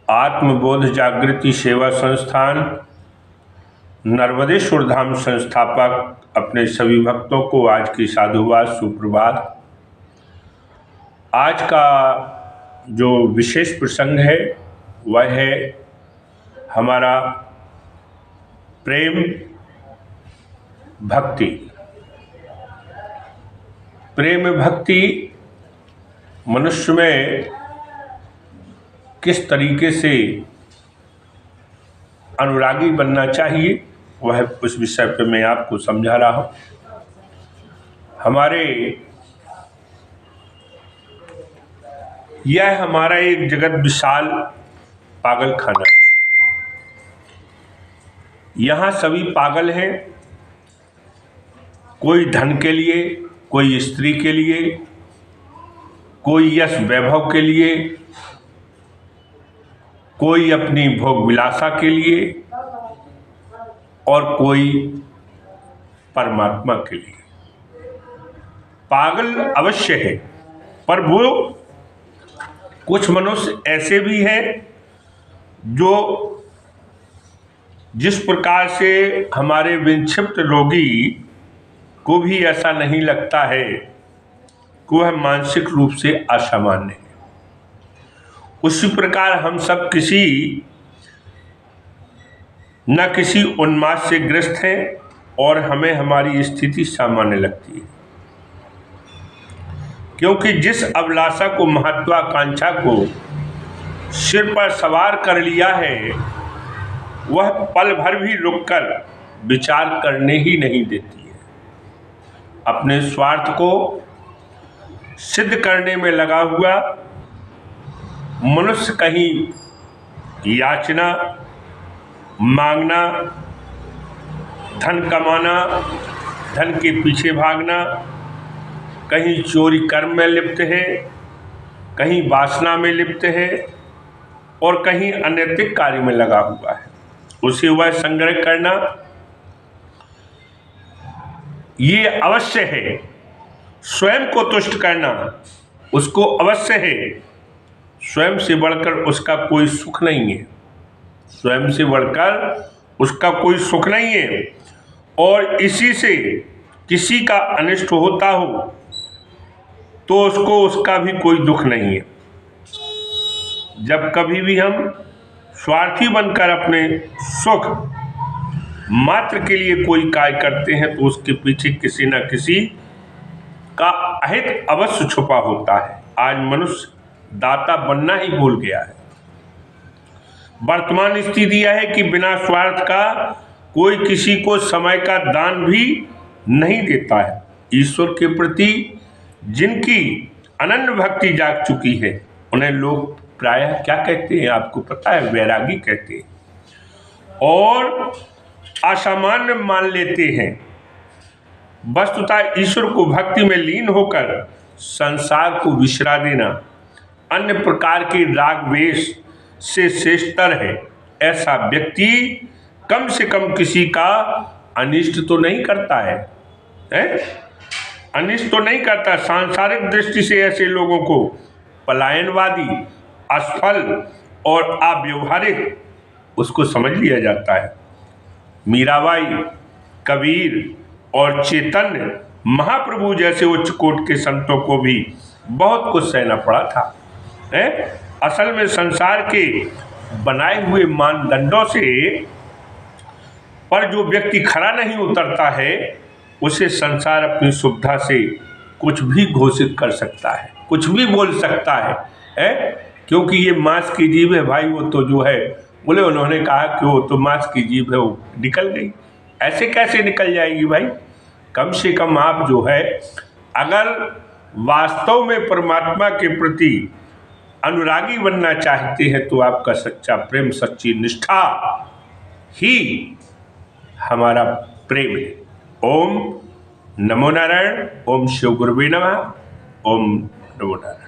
आत्मबोध जागृति सेवा संस्थान नर्मदेश्वर धाम संस्थापक अपने सभी भक्तों को आज की साधुवाद सुप्रभात। आज का जो विशेष प्रसंग है वह है हमारा प्रेम भक्ति। प्रेम भक्ति मनुष्य में किस तरीके से अनुरागी बनना चाहिए वह उस विषय पर मैं आपको समझा रहा हूँ। यह हमारा एक जगत विशाल पागल खाना। यहाँ सभी पागल हैं, कोई धन के लिए, कोई स्त्री के लिए, कोई यश वैभव के लिए, कोई अपनी भोग विलासा के लिए और कोई परमात्मा के लिए। पागल अवश्य है, पर वो कुछ मनुष्य ऐसे भी हैं जो जिस प्रकार से हमारे विक्षिप्त रोगी को भी ऐसा नहीं लगता है कि वह मानसिक रूप से असामान्य है, उसी प्रकार हम सब न किसी उन्माद से ग्रस्त हैं और हमें हमारी स्थिति सामान्य लगती है, क्योंकि जिस अभिलाषा को, महत्वाकांक्षा को सिर पर सवार कर लिया है वह पल भर भी रुककर विचार करने ही नहीं देती है। अपने स्वार्थ को सिद्ध करने में लगा हुआ मनुष्य कहीं याचना, मांगना, धन कमाना, धन के पीछे भागना, कहीं चोरी कर्म में लिप्त है, कहीं वासना में लिप्त है और कहीं अनैतिक कार्य में लगा हुआ है। उसे वह संग्रह करना ये अवश्य है। स्वयं को तुष्ट करना उसको अवश्य है। स्वयं से बढ़कर उसका कोई सुख नहीं है, स्वयं से बढ़कर उसका कोई सुख नहीं है। और इसी से किसी का अनिष्ट होता हो तो उसको उसका भी कोई दुख नहीं है। जब कभी भी हम स्वार्थी बनकर अपने सुख मात्र के लिए कोई कार्य करते हैं तो उसके पीछे किसी न किसी का अहित अवश्य छुपा होता है। आज मनुष्य दाता बनना ही भूल गया है। वर्तमान स्थिति यह है कि बिना स्वार्थ का कोई किसी को समय का दान भी नहीं देता है। ईश्वर के प्रति जिनकी अनन्य भक्ति जाग चुकी है उन्हें लोग प्रायः क्या कहते हैं आपको पता है? वैरागी कहते हैं और असामान्य मान लेते हैं। वस्तुतः ईश्वर को भक्ति में लीन होकर संसार को विसरा देना अन्य प्रकार के राग वेश से श्रेष्ठतर है। ऐसा व्यक्ति कम से कम किसी का अनिष्ट तो नहीं करता है, अनिष्ट तो नहीं करता। सांसारिक दृष्टि से ऐसे लोगों को पलायनवादी, असफल और अव्यवहारिक उसको समझ लिया जाता है। मीराबाई, कबीर और चैतन्य महाप्रभु जैसे उच्च कोटि के संतों को भी बहुत कुछ सहना पड़ा था। असल में संसार के बनाए हुए मानदंडों से पर जो व्यक्ति खरा नहीं उतरता है उसे संसार अपनी सुविधा से कुछ भी घोषित कर सकता है, कुछ भी बोल सकता है, क्योंकि ये मांस की जीभ है भाई। वो तो जो है बोले, उन्होंने कहा कि वो तो मांस की जीभ है, वो निकल गई। ऐसे कैसे निकल जाएगी भाई? कम से कम आप जो है अगर वास्तव में परमात्मा के प्रति अनुरागी बनना चाहते हैं तो आपका सच्चा प्रेम, सच्ची निष्ठा ही हमारा प्रेम है। ओम नमो नारायण। ओम शिव गुरुवे नमः। ओम नमो नारायण।